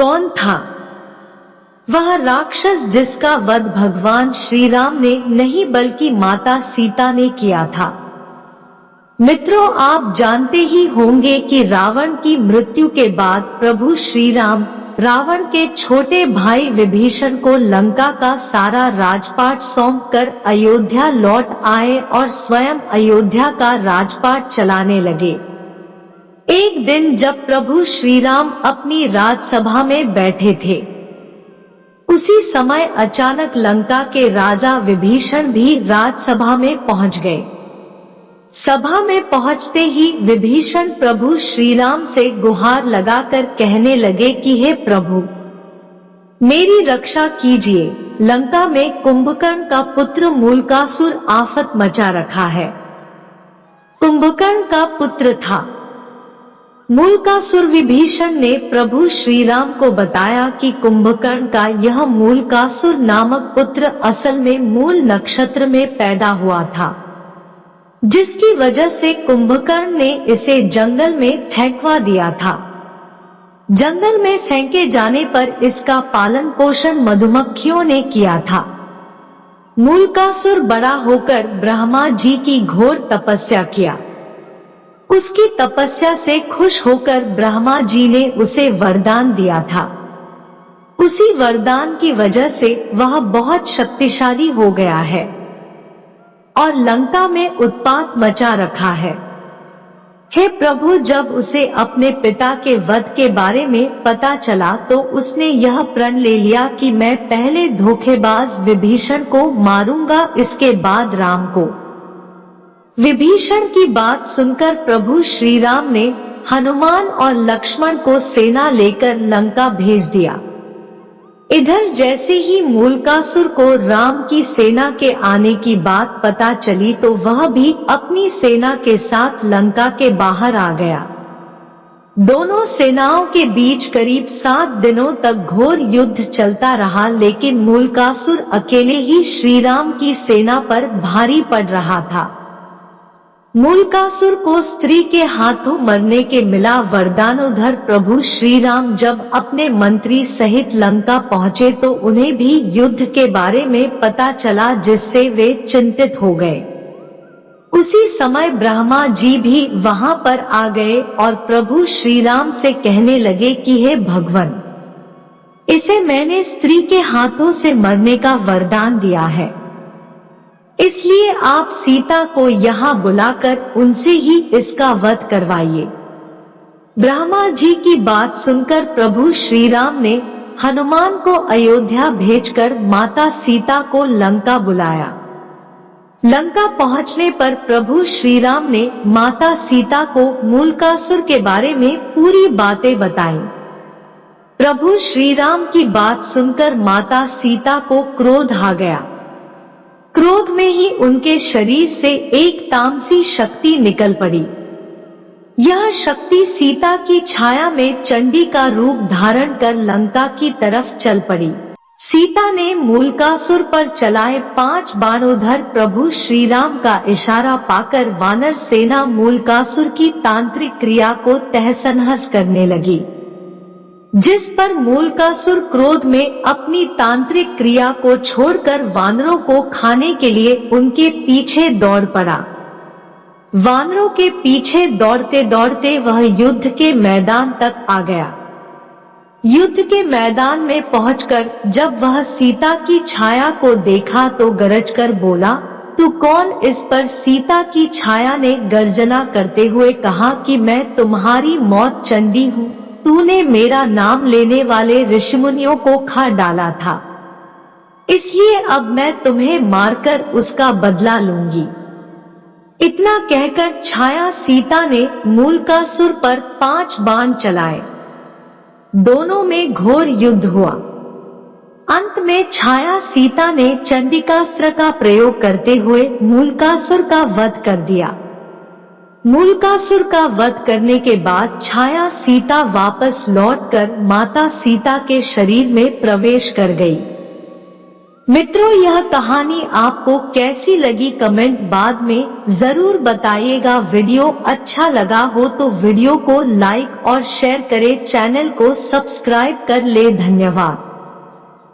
कौन था वह राक्षस जिसका वध भगवान श्री राम ने नहीं बल्कि माता सीता ने किया था? मित्रों, आप जानते ही होंगे कि रावण की मृत्यु के बाद प्रभु श्री राम रावण के छोटे भाई विभीषण को लंका का सारा राजपाट सौंपकर अयोध्या लौट आए और स्वयं अयोध्या का राजपाट चलाने लगे। एक दिन जब प्रभु श्री राम अपनी राजसभा में बैठे थे, उसी समय अचानक लंका के राजा विभीषण भी राजसभा में पहुंच गए। सभा में पहुंचते ही विभीषण प्रभु श्री राम से गुहार लगाकर कहने लगे कि हे प्रभु, मेरी रक्षा कीजिए। लंका में कुंभकर्ण का पुत्र मूलकासुर आफत मचा रखा है। कुंभकर्ण का पुत्र था मूलकासुर। विभीषण ने प्रभु श्री राम को बताया कि कुंभकर्ण का यह मूलकासुर नामक पुत्र असल में मूल नक्षत्र में पैदा हुआ था, जिसकी वजह से कुंभकर्ण ने इसे जंगल में फेंकवा दिया था। जंगल में फेंके जाने पर इसका पालन पोषण मधुमक्खियों ने किया था। मूलकासुर बड़ा होकर ब्रह्मा जी की घोर तपस्या किया। उसकी तपस्या से खुश होकर ब्रह्मा जी ने उसे वरदान दिया था। उसी वरदान की वजह से वह बहुत शक्तिशाली हो गया है और लंका में उत्पात मचा रखा है। हे प्रभु, जब उसे अपने पिता के वध के बारे में पता चला तो उसने यह प्रण ले लिया कि मैं पहले धोखेबाज विभीषण को मारूंगा, इसके बाद राम को। विभीषण की बात सुनकर प्रभु श्री राम ने हनुमान और लक्ष्मण को सेना लेकर लंका भेज दिया। इधर जैसे ही मूलकासुर को राम की सेना के आने की बात पता चली तो वह भी अपनी सेना के साथ लंका के बाहर आ गया। दोनों सेनाओं के बीच करीब 7 दिनों तक घोर युद्ध चलता रहा, लेकिन मूलकासुर अकेले ही श्री राम की सेना पर भारी पड़ रहा था। मूलकासुर को स्त्री के हाथों मरने के मिला वरदान। उधर प्रभु श्री राम जब अपने मंत्री सहित लंका पहुंचे तो उन्हें भी युद्ध के बारे में पता चला, जिससे वे चिंतित हो गए। उसी समय ब्रह्मा जी भी वहां पर आ गए और प्रभु श्री राम से कहने लगे कि हे भगवान, इसे मैंने स्त्री के हाथों से मरने का वरदान दिया है, इसलिए आप सीता को यहाँ बुलाकर उनसे ही इसका वध करवाइए। ब्रह्मा जी की बात सुनकर प्रभु श्री राम ने हनुमान को अयोध्या भेजकर माता सीता को लंका बुलाया। लंका पहुंचने पर प्रभु श्री राम ने माता सीता को मूलकासुर के बारे में पूरी बातें बताई। प्रभु श्री राम की बात सुनकर माता सीता को क्रोध आ गया। क्रोध में ही उनके शरीर से एक तामसी शक्ति निकल पड़ी। यह शक्ति सीता की छाया में चंडी का रूप धारण कर लंका की तरफ चल पड़ी। सीता ने मूलकासुर पर चलाए 5 बाण। उधर प्रभु श्री राम का इशारा पाकर वानर सेना मूलकासुर की तांत्रिक क्रिया को तहस-नहस करने लगी, जिस पर मूलकासुर क्रोध में अपनी तांत्रिक क्रिया को छोड़कर वानरों को खाने के लिए उनके पीछे दौड़ पड़ा। वानरों के पीछे दौड़ते दौड़ते वह युद्ध के मैदान तक आ गया। युद्ध के मैदान में पहुंचकर जब वह सीता की छाया को देखा तो गरजकर बोला, तू कौन? इस पर सीता की छाया ने गर्जना करते हुए कहा कि मैं तुम्हारी मौत चंडी हूँ। तूने मेरा नाम लेने वाले ऋषिमुनियों को खा डाला था, इसलिए अब मैं तुम्हें मारकर उसका बदला लूंगी। इतना कहकर छाया सीता ने मूलकासुर पर 5 बाण चलाए। दोनों में घोर युद्ध हुआ। अंत में छाया सीता ने चंडिकास्त्र का प्रयोग करते हुए मूलकासुर का वध कर दिया। मूलकासुर का वध करने के बाद छाया सीता वापस लौटकर माता सीता के शरीर में प्रवेश कर गई। मित्रों, यह कहानी आपको कैसी लगी कमेंट बाद में जरूर बताइएगा। वीडियो अच्छा लगा हो तो वीडियो को लाइक और शेयर करें, चैनल को सब्सक्राइब कर ले। धन्यवाद।